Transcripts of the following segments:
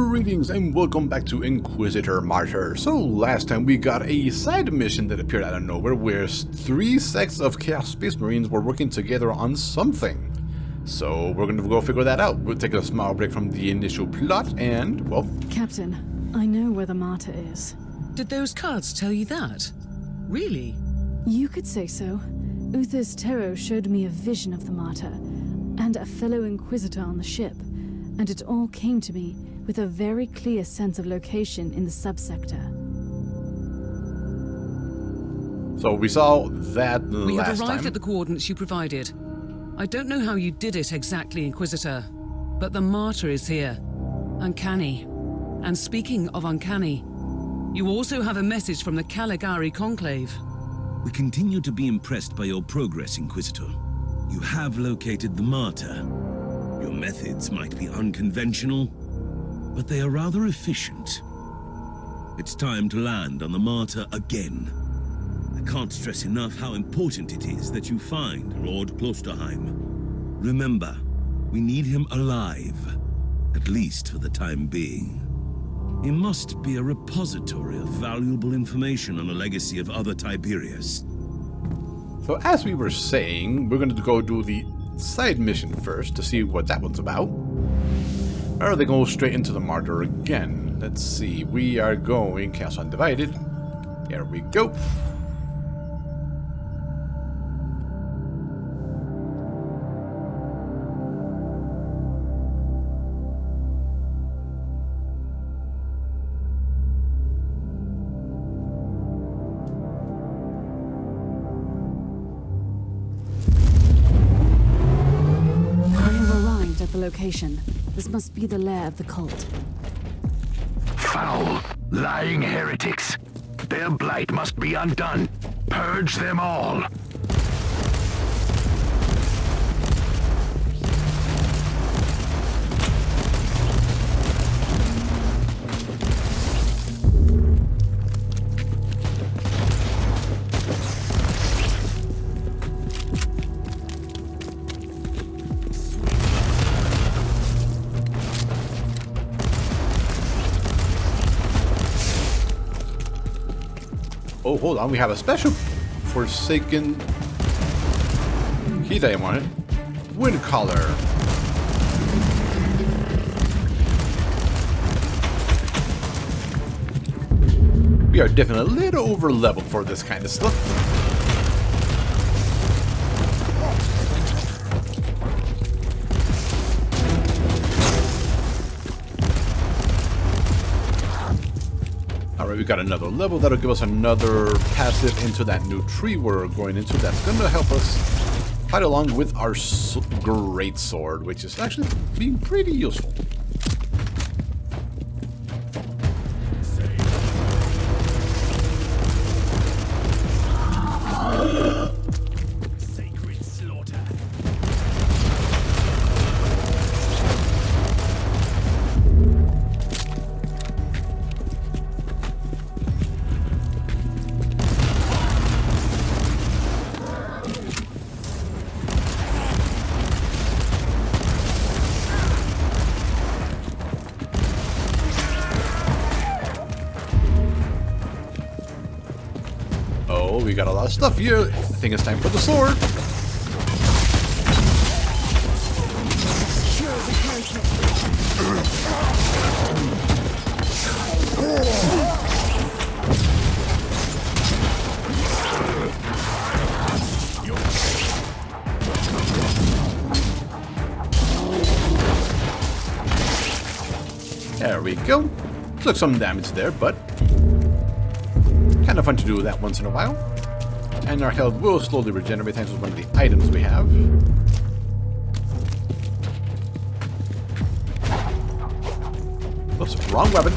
Greetings and welcome back to Inquisitor Martyr. So last time we got a side mission that appeared out of nowhere where three sects of Chaos Space Marines were working together on something. So we're going to go figure that out. We'll take a small break from the initial plot and, well... Captain, I know where the Martyr is. Did those cards tell you that? Really? You could say so. Uther's tarot showed me a vision of the Martyr and a fellow Inquisitor on the ship, and it all came to me with a very clear sense of location in the subsector. So we saw that last time. We have arrived at the coordinates you provided. I don't know how you did it exactly, Inquisitor, but the Martyr is here. Uncanny. And speaking of uncanny, you also have a message from the Caligari Conclave. We continue to be impressed by your progress, Inquisitor. You have located the Martyr. Your methods might be unconventional, but they are rather efficient. It's time to land on the Martyr again. I can't stress enough how important it is that you find Lord Klosterheim. Remember, we need him alive, at least for the time being. He must be a repository of valuable information on the legacy of other Tiberius. So as we were saying, we're going to go do the side mission first to see what that one's about. Or are they going straight into the Martyr again? Let's see, we are going Chaos Undivided. There we go. Location. This must be the lair of the cult. Foul, lying heretics. Their blight must be undone. Purge them all. Oh, hold on, we have a special Forsaken key that I wanted. Wind Collar. We are definitely a little over leveled for this kind of stuff. Alright, we got another level. That'll give us another passive into that new tree we're going into. That's going to help us fight along with our great sword, which is actually being pretty useful. We got a lot of stuff here. I think it's time for the sword. There we go. Took some damage there, but kind of fun to do that once in a while. And our health will slowly regenerate thanks to one of the items we have. Oops, wrong weapon.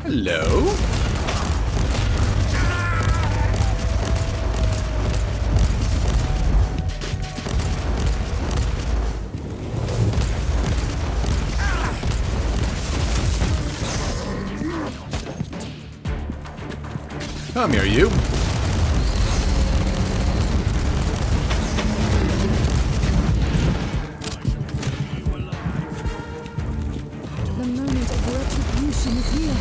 Hello? Come here, you. The moment of retribution is here.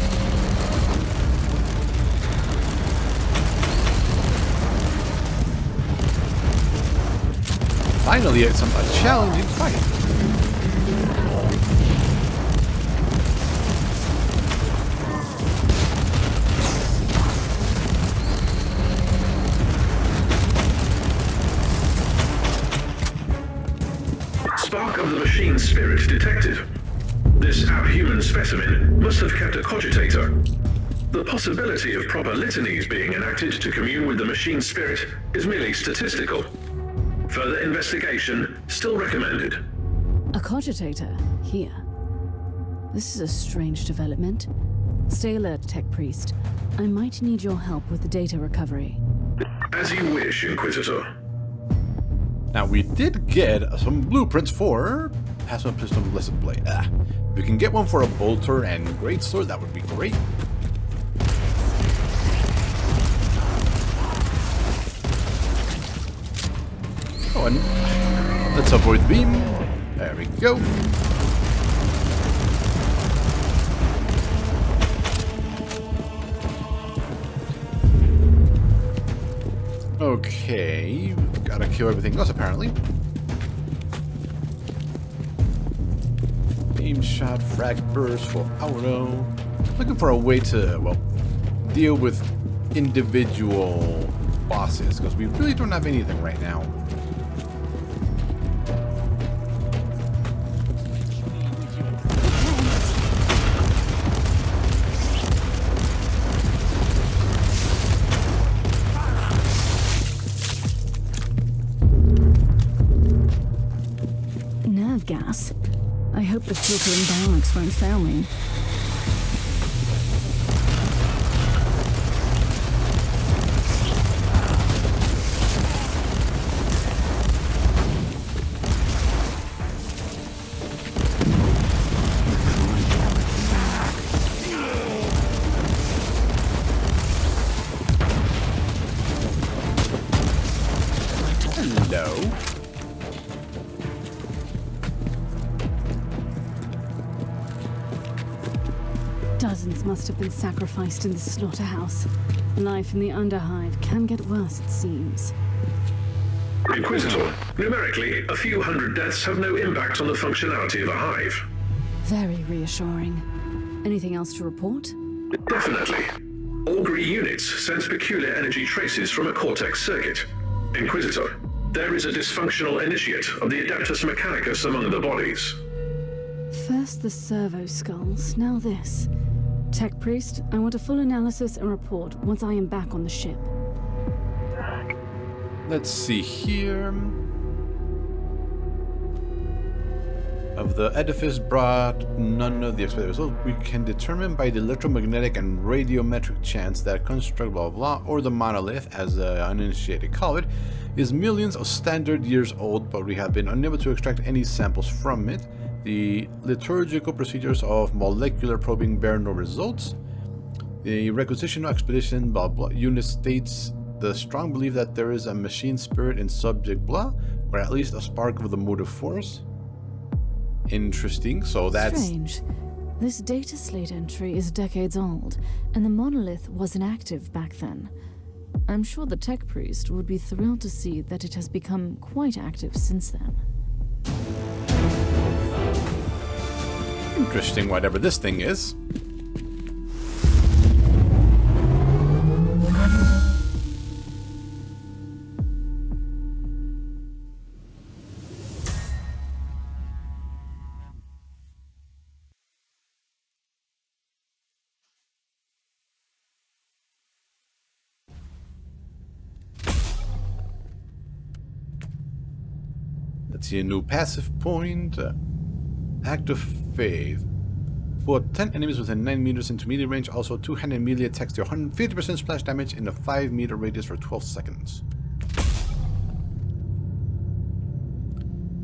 Finally, it's a challenging fight. Spark of the machine spirit detected. This abhuman specimen must have kept a cogitator. The possibility of proper litanies being enacted to commune with the machine spirit is merely statistical. Further investigation still recommended. A cogitator here. This is a strange development. Stay alert, Tech Priest. I might need your help with the data recovery. As you wish, Inquisitor. Now, we did get some blueprints for Plasma Pistol Blessed Blade. If we can get one for a bolter and greatsword, that would be great. Oh, and let's avoid the beam. There we go. Okay, gotta kill everything else apparently. Beam shot, frag burst for auto. Looking for a way to, well, deal with individual bosses, because we really don't have anything right now. Nerve gas. I hope the filtering barracks won't fail me. Hello. Dozens must have been sacrificed in the slaughterhouse. Life in the Underhive can get worse, it seems. Inquisitor, numerically, a few hundred deaths have no impact on the functionality of a hive. Very reassuring. Anything else to report? Definitely. Augury units sense peculiar energy traces from a cortex circuit. Inquisitor, there is a dysfunctional initiate of the Adeptus Mechanicus among the bodies. First the servo skulls, now this. Tech Priest, I want a full analysis and report once I am back on the ship. Let's see here. Of the edifice brought none of the expected results, we can determine by the electromagnetic and radiometric chance that construct blah blah, or the monolith, as the uninitiated call it, is millions of standard years old, but we have been unable to extract any samples from it. The liturgical procedures of molecular probing bear no results. The requisitional expedition blah blah unit states the strong belief that there is a machine spirit in subject blah, or at least a spark of the motive force. Interesting, so that's... Strange. This data slate entry is decades old, and the monolith wasn't active back then. I'm sure the Tech Priest would be thrilled to see that it has become quite active since then. Interesting, whatever this thing is. Let's see a new passive point. Act of Faith. Put 10 enemies within 9 meters into melee range. Also, two-handed melee attacks deal 150% splash damage in a 5-meter radius for 12 seconds.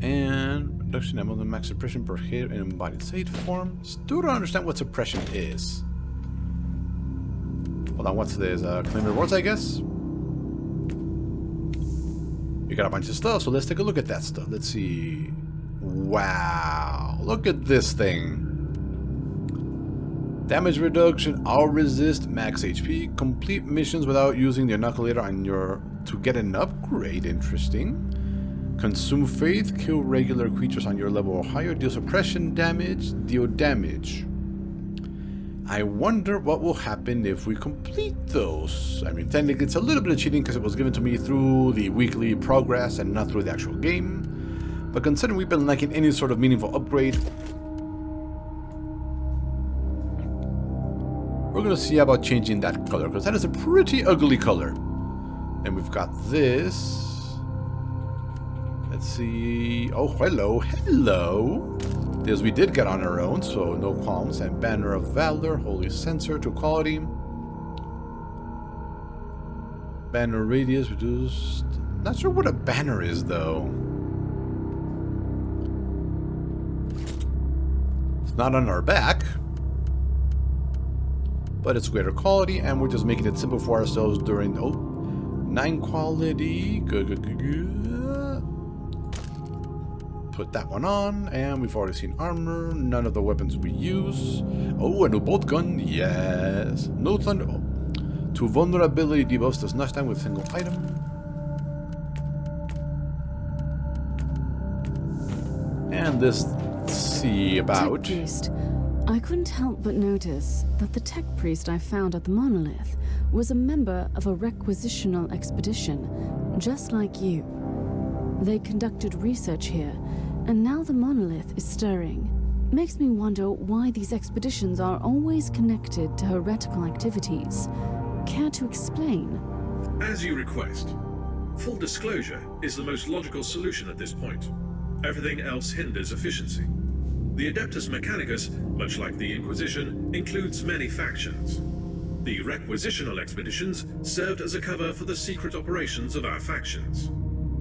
And reduction ammo the max suppression per hit in embodied state form. Still don't understand what suppression is. Well, Hold on, what's this? Claim rewards, I guess? We got a bunch of stuff, so let's take a look at that stuff. Let's see. Wow. Look at this thing. Damage reduction, all resist, max HP, complete missions without using the inoculator on your... to get an upgrade. Interesting. Consume faith, kill regular creatures on your level or higher, deal suppression damage, deal damage. I wonder what will happen if we complete those. I mean, technically it's a little bit of cheating because it was given to me through the weekly progress and not through the actual game. But considering we've been lacking any sort of meaningful upgrade, we're going to see about changing that color, because that is a pretty ugly color. And we've got this. Let's see. Oh, hello. Hello. This we did get on our own, so no qualms. And Banner of Valor, Holy Sensor to quality. Banner radius reduced. Not sure what a banner is, though. It's not on our back. But it's greater quality, and we're just making it simple for ourselves during... Oh, 9 quality. Good, good, good, good. Put that one on, and we've already seen armor. None of the weapons we use. Oh, a new bolt gun. Yes. No thunder. Oh. 2 vulnerability debuffs does not stand with a single item. And this, let's see about... Tech priest. I couldn't help but notice that the tech priest I found at the monolith was a member of a requisitional expedition, just like you. They conducted research here, and now the monolith is stirring. Makes me wonder why these expeditions are always connected to heretical activities. Care to explain? As you request. Full disclosure is the most logical solution at this point. Everything else hinders efficiency. The Adeptus Mechanicus, much like the Inquisition, includes many factions. The requisitional expeditions served as a cover for the secret operations of our factions.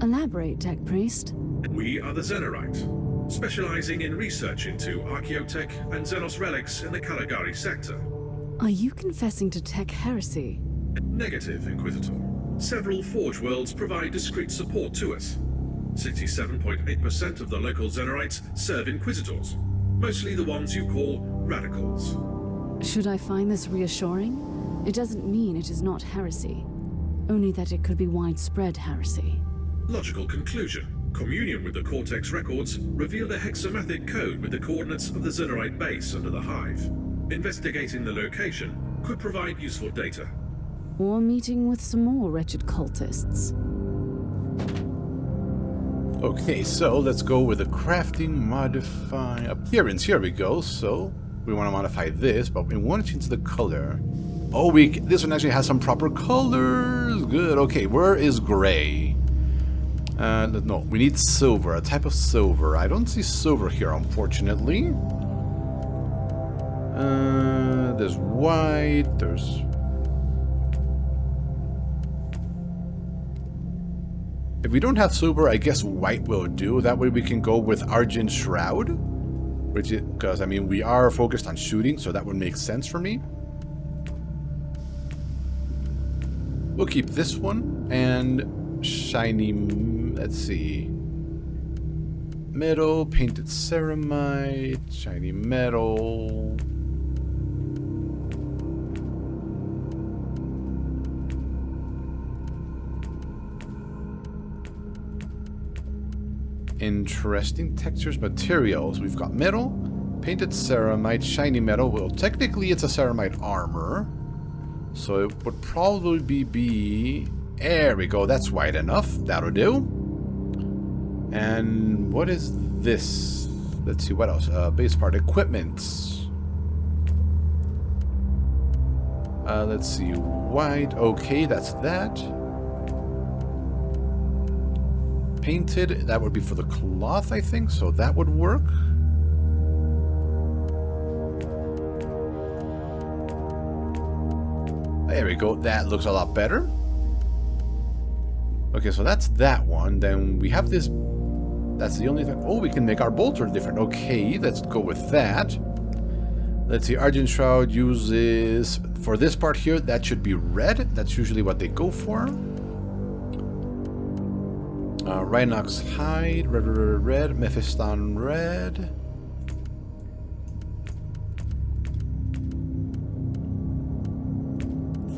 Elaborate, tech priest. We are the Xenorite, specializing in research into archaeotech and Xenos relics in the Caligari sector. Are you confessing to tech heresy? Negative, Inquisitor. Several Forge worlds provide discreet support to us. 67.8% of the local Xenorites serve Inquisitors, mostly the ones you call radicals. Should I find this reassuring? It doesn't mean it is not heresy, only that it could be widespread heresy. Logical conclusion. Communion with the Cortex records revealed a hexamathic code with the coordinates of the Xenorite base under the Hive. Investigating the location could provide useful data. Or meeting with some more wretched cultists. Okay, so let's go with the crafting, modify, appearance. Here we go. So we want to modify this, but we want to change the color. Oh, this one actually has some proper colors. Good. Okay, where is gray? No, we need silver, a type of silver. I don't see silver here, unfortunately. There's white, there's... If we don't have silver, I guess white will do. That way we can go with Argent Shroud. Which is, because, I mean, we are focused on shooting, so that would make sense for me. We'll keep this one, and shiny, let's see. Metal, painted ceramite, shiny metal. Interesting textures, materials. We've got metal, painted ceramite, shiny metal. Well, technically it's a ceramite armor. So it would probably be... There we go, that's wide enough. That'll do. And what is this? Let's see, what else? Base part equipment. Let's see, white. Okay, that's that. Painted, that would be for the cloth, I think, so that would work. There we go, that looks a lot better. Okay, so that's that one. Then we have this, that's the only thing. Oh, we can make our bolter different. Okay, let's go with that. Let's see, Argent Shroud uses, for this part here, that should be red. That's usually what they go for. Rhinox Hide, red, Mephiston red.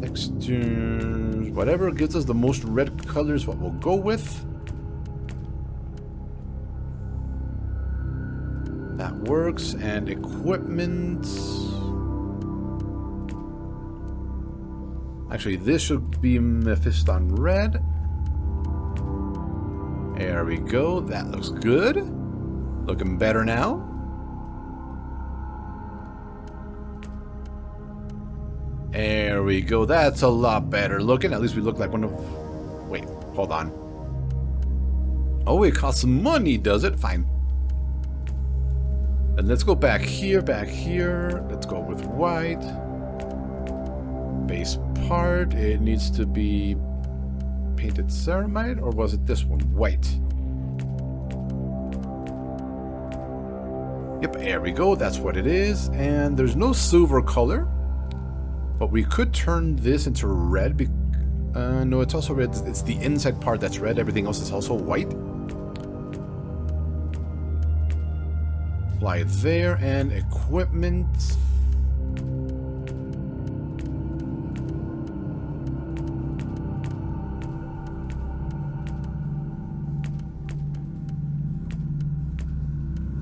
Textures, whatever gives us the most red colors, what we'll go with. That works. And equipment. Actually, this should be Mephiston red. There we go. That looks good. Looking better now. There we go. That's a lot better looking. At least we look like one of... Wait, hold on. Oh, it costs money, does it? Fine. And let's go back here, Let's go with white. Base part. It needs to be painted ceramide, or was it this one? White. Yep, there we go. That's what it is. And there's no silver color. But we could turn this into red. No, it's also red. It's the inside part that's red. Everything else is also white. Apply it there. And equipment.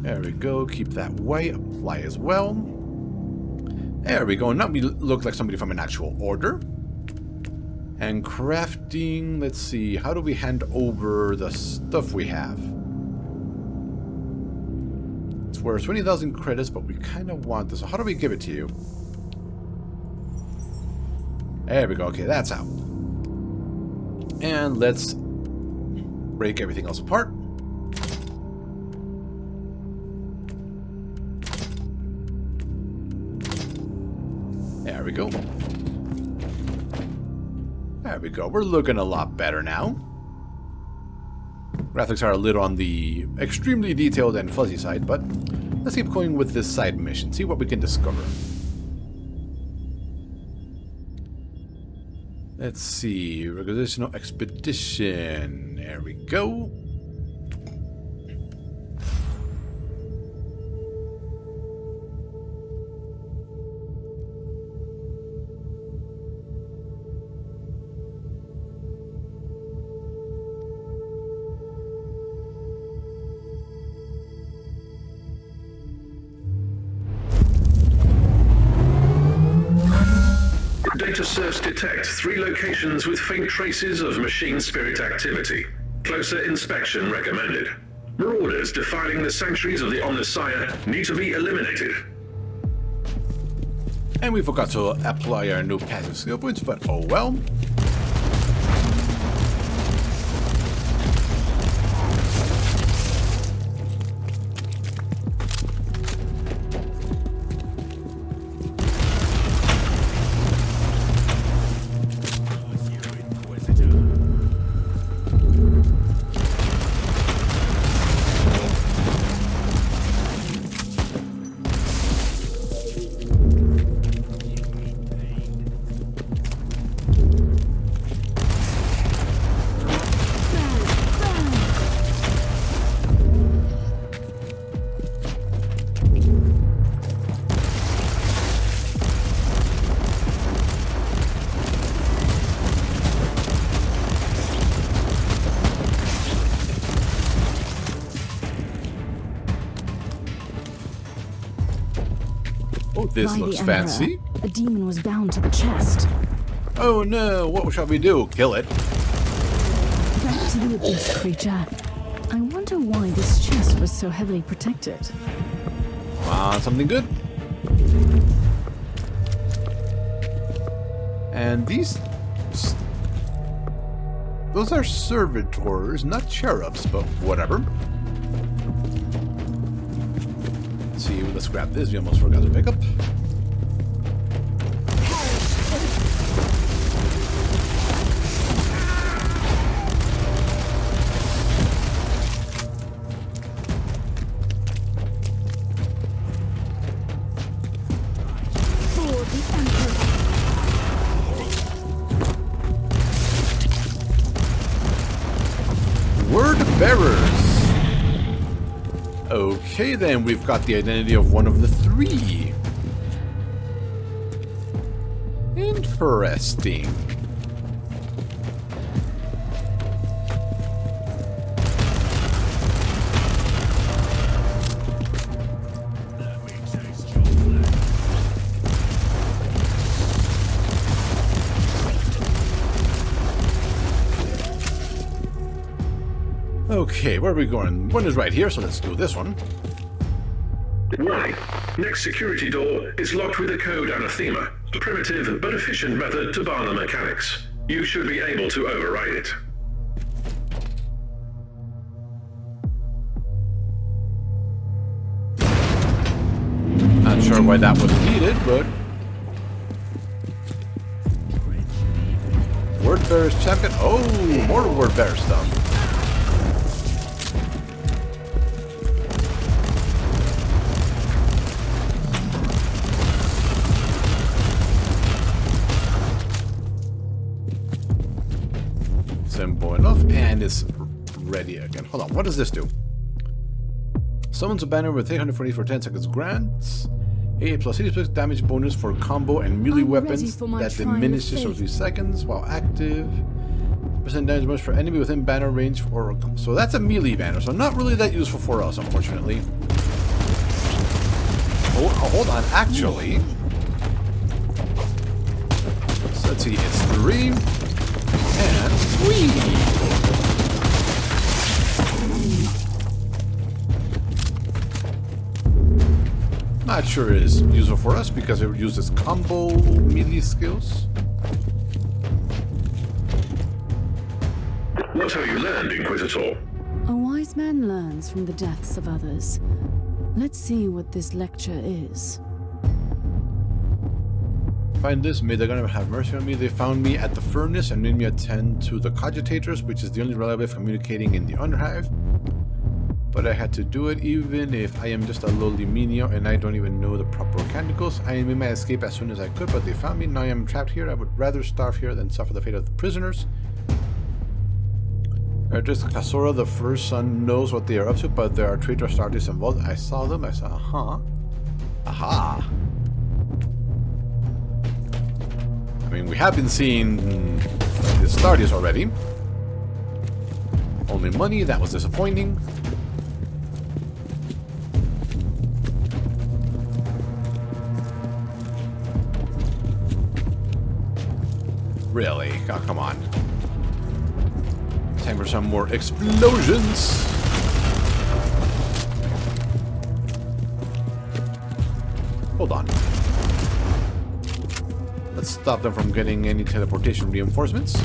There we go. Keep that white. Apply as well. There we go. Now we look like somebody from an actual order. And crafting, let's see, how do we hand over the stuff we have? It's worth 20,000 credits, but we kind of want this. So how do we give it to you? There we go. Okay, that's out. And let's break everything else apart. There we go. There we go. We're looking a lot better now. Graphics are a little on the extremely detailed and fuzzy side, but let's keep going with this side mission. See what we can discover. Let's see. Requisitional expedition. There we go. Data serves detect 3 locations with faint traces of machine spirit activity. Closer inspection recommended. Marauders defiling the sanctuaries of the Omnissiah need to be eliminated. And we forgot to apply our new passive skill points, but oh well. Oh, this By looks the Emperor, fancy. a demon was bound to the chest. Oh no, what shall we do? Kill it? Back to the abyss, creature. I wonder why this chest was so heavily protected. Something good. And these... those are servitors, not cherubs, but whatever. Let's see, let's grab this. We almost forgot to pick up. Word bearers. Okay, then we've got the identity of one of the three. Interesting. Okay, where are we going? One is right here, so let's do this one. Warning. Next security door is locked with a code anathema, a primitive but efficient method to bar the mechanics. You should be able to override it. Not sure why that was needed, but... Word bearers champion. Oh, more word bearer stuff. Simple enough, and it's ready again. Hold on, what does this do? Summons a banner with 840 for 10 seconds. Grants a plus 80% damage bonus for combo and melee weapons that diminishes for 3 seconds while active. Percent damage bonus for enemy within banner range for... So that's a melee banner, so not really that useful for us, unfortunately. Oh, hold on, actually. So let's see, it's 3 and 3. Not sure it is useful for us because it uses combo melee skills. What have you learned, Inquisitor? A wise man learns from the deaths of others. Let's see what this lecture is. Find this, may the gunner have mercy on me. They found me at the furnace and made me attend to the cogitators, which is the only reliable way of communicating in the Underhive. But I had to do it even if I am just a lowly menial and I don't even know the proper mechanicals. I made my escape as soon as I could, but they found me. Now I am trapped here. I would rather starve here than suffer the fate of the prisoners. Just Kasora, the first son, knows what they are up to, but there are traitor Astartes involved. I saw them. I saw, aha. I mean, we have been seeing the Astartes already. Only money, that was disappointing. Really? Oh, come on. Time for some more explosions. Hold on. Let's stop them from getting any teleportation reinforcements.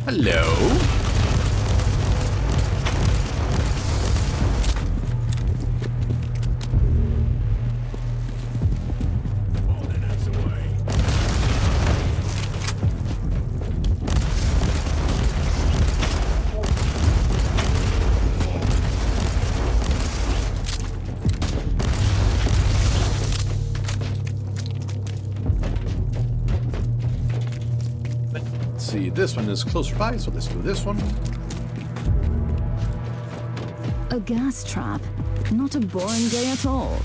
Hello? See, this one is closer by, so let's do this one. A gas trap. Not a boring day at all.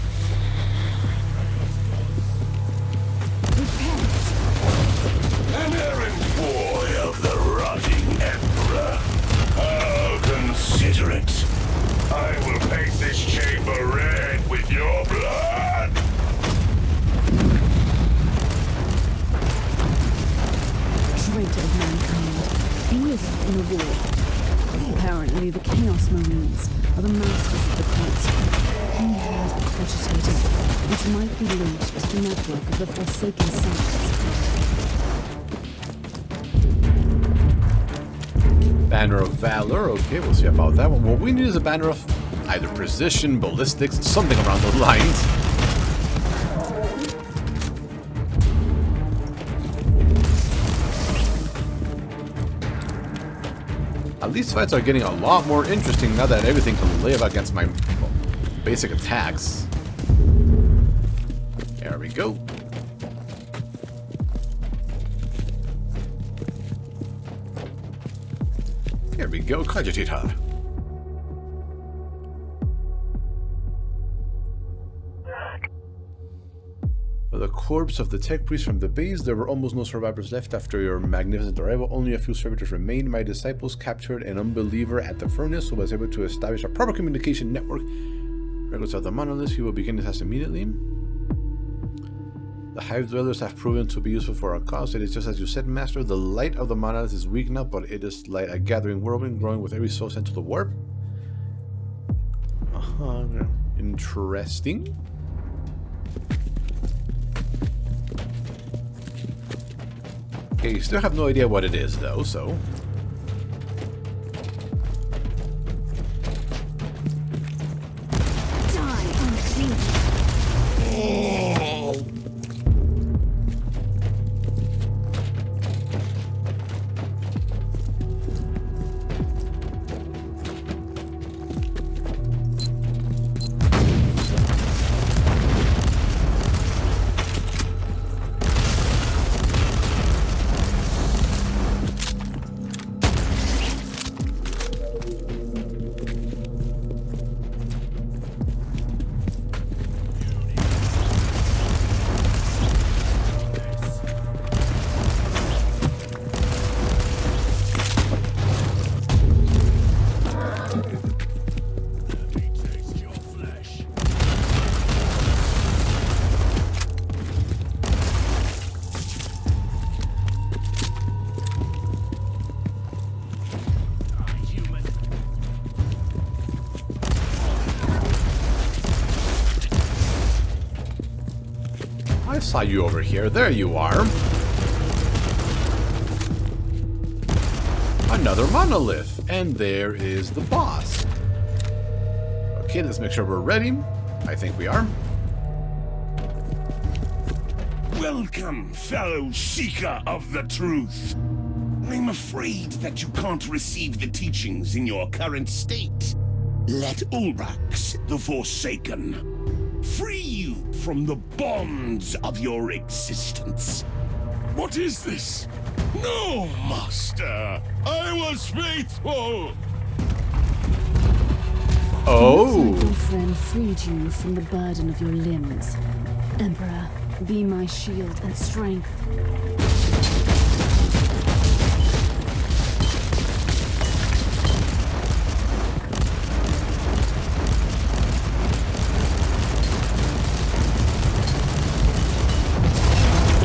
An errand boy of the rotting Emperor. How considerate. I will paint this chamber red with your blood. Traitor of mankind, with in a war. Apparently, the Chaos Marines are the masters of the console. He has cogitated, which might be linked to the network of the Forsaken Sons. Banner of Valor. Okay, we'll see about that one. What we need is a banner of either precision, ballistics, something around those lines. At least fights are getting a lot more interesting now that everything can live against my basic attacks. There we go. Here we go, Cogitator. The corpse of the tech priest from the base. There were almost no survivors left after your magnificent arrival. Only a few servitors remained. My disciples captured an unbeliever at the furnace who was able to establish a proper communication network. Records of the monolith. He will begin the task immediately. The hive dwellers have proven to be useful for our cause. It is just as you said, Master. The light of the monolith is weak now, but it is like a gathering whirlwind growing with every soul sent to the warp. Interesting. Okay, you still have no idea what it is, though, so... Die, unclean. I saw you over here. There you are. Another monolith. And there is the boss. Okay, let's make sure we're ready. I think we are. Welcome, fellow seeker of the truth. I'm afraid that you can't receive the teachings in your current state. Let Ulrax, the Forsaken, free you from the bonds of your existence. What is this? No, Master. I was faithful. Oh. Looks like your friend freed you from the burden of your limbs. Emperor, be my shield and strength.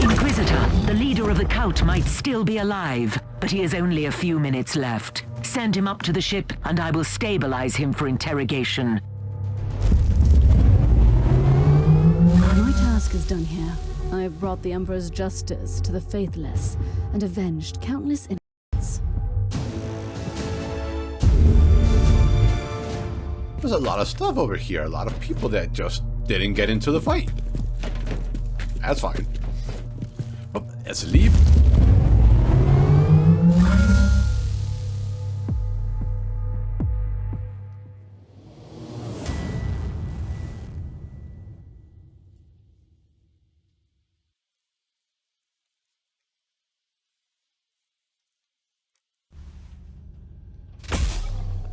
Inquisitor, the leader of the cult might still be alive, but he has only a few minutes left. Send him up to the ship, and I will stabilize him for interrogation. My task is done here. I have brought the Emperor's justice to the faithless and avenged countless innocents. There's a lot of stuff over here. A lot of people that just didn't get into the fight. That's fine. Well, let's leave.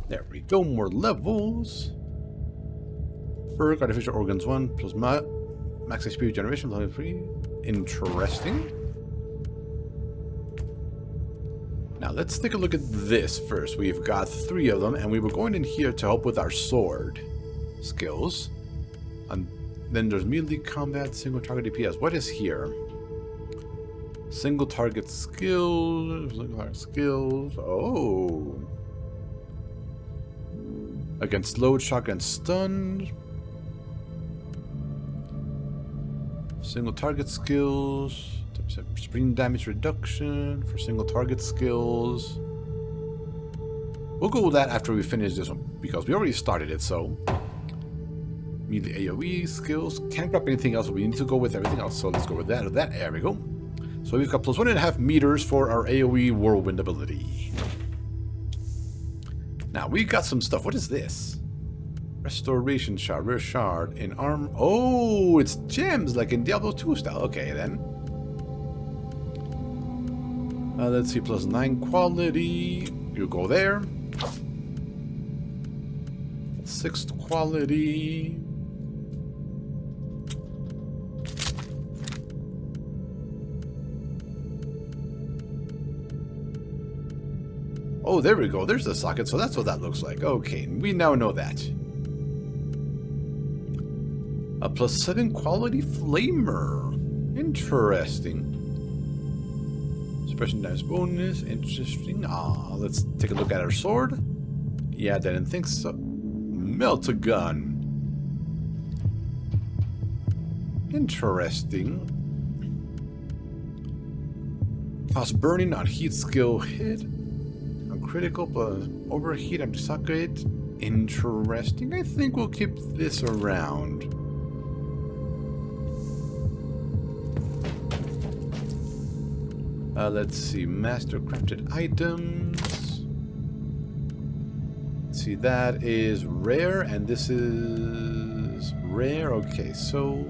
There we go, more levels. Perk, artificial organs 1 plus max HP generation, level 3. Interesting. Now let's take a look at this first. We've got 3 of them, and we were going in here to help with our sword skills. And then there's melee combat, single target DPS. What is here? Single target skills. Single target skills. Oh. Against load, shotgun, stunned. Single target skills. Spring damage reduction for single target skills. We'll go with that after we finish this one, because we already started it, so. Melee AoE skills. Can't grab anything else, but we need to go with everything else, so let's go with that. There we go. So we've got plus 1.5 meters for our AoE whirlwind ability. Now, we got some stuff. What is this? Restoration shard, rare shard, in arm. Oh, it's gems, like in Diablo 2 style. Okay, then. Let's see, plus 9 quality. You go there. 6th quality. Oh, there we go. There's the socket, so that's what that looks like. Okay, we now know that. A +7 quality flamer. Interesting. Suppression damage bonus. Interesting. Ah, let's take a look at our sword. Yeah, I didn't think so. Melt a gun. Interesting. Cost burning on heat skill hit. Critical plus overheat and socket. Interesting. I think we'll keep this around. Let's see. Master crafted items. Let's see, that is rare, and this is rare. Okay, so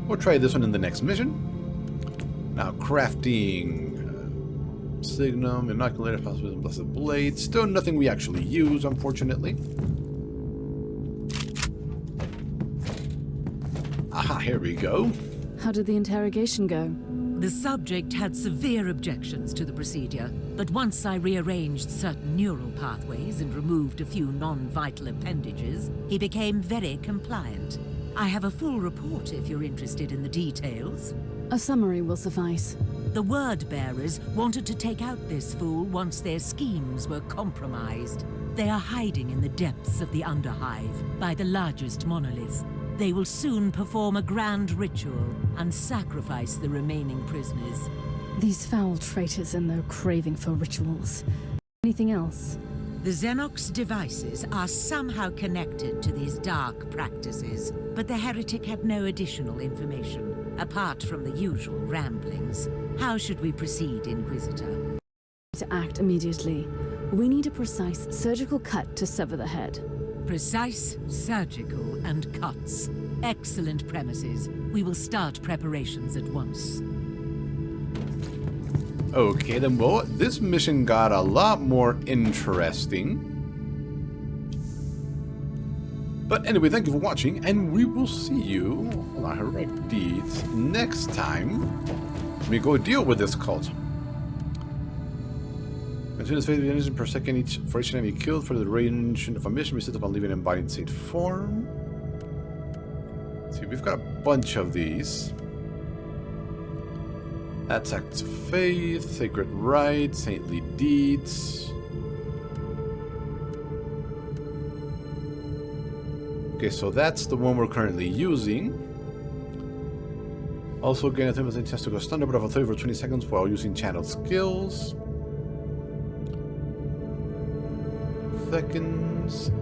we'll try this one in the next mission. Now, crafting Signum, Inoculator, possibly Blessed Blade. Still nothing we actually use, unfortunately. Aha, here we go. How did the interrogation go? The subject had severe objections to the procedure, but once I rearranged certain neural pathways and removed a few non-vital appendages, he became very compliant. I have a full report if you're interested in the details. A summary will suffice. The word-bearers wanted to take out this fool once their schemes were compromised. They are hiding in the depths of the Underhive, by the largest monolith. They will soon perform a grand ritual and sacrifice the remaining prisoners. These foul traitors and their craving for rituals. Anything else? The Xenox devices are somehow connected to these dark practices, but the heretic had no additional information, apart from the usual ramblings. How should we proceed, Inquisitor? To act immediately. We need a precise surgical cut to sever the head. Precise, surgical, and cuts. Excellent premises. We will start preparations at once. Okay, then, well, this mission got a lot more interesting. But anyway, thank you for watching, and we will see you on our heroic deeds next time we go deal with this cult. Continuous phase of energy per second for each enemy killed for the duration of a mission. We set upon leaving embodied state form. Let's see, we've got a bunch of these. That's acts of faith, sacred rites, saintly deeds. Okay, so that's the one we're currently using. Also gain a 10% chance to go stunned but of 30 for 20 seconds while using channeled skills. Seconds.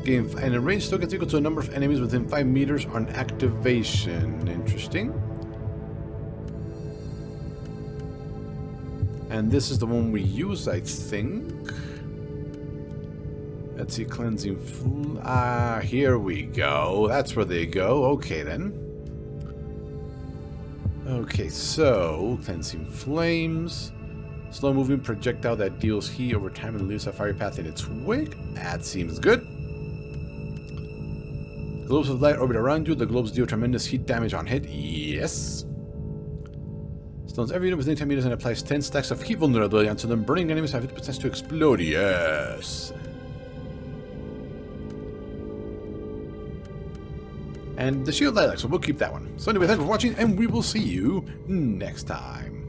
Gain and a range token is equal to a number of enemies within 5 meters on activation. Interesting. And this is the one we use, I think. Let's see, cleansing food. Ah, here we go. That's where they go. Okay, then. Okay, so cleansing flames. Slow-moving projectile that deals heat over time and leaves a fiery path in its wake. That seems good. Globes of light orbit around you. The globes deal tremendous heat damage on hit. Yes. Stuns every unit within 10 meters and applies 10 stacks of heat vulnerability until them. Burning enemies have the potential to explode. Yes. And the shield lilac, so we'll keep that one. So anyway, thanks for watching, and we will see you next time.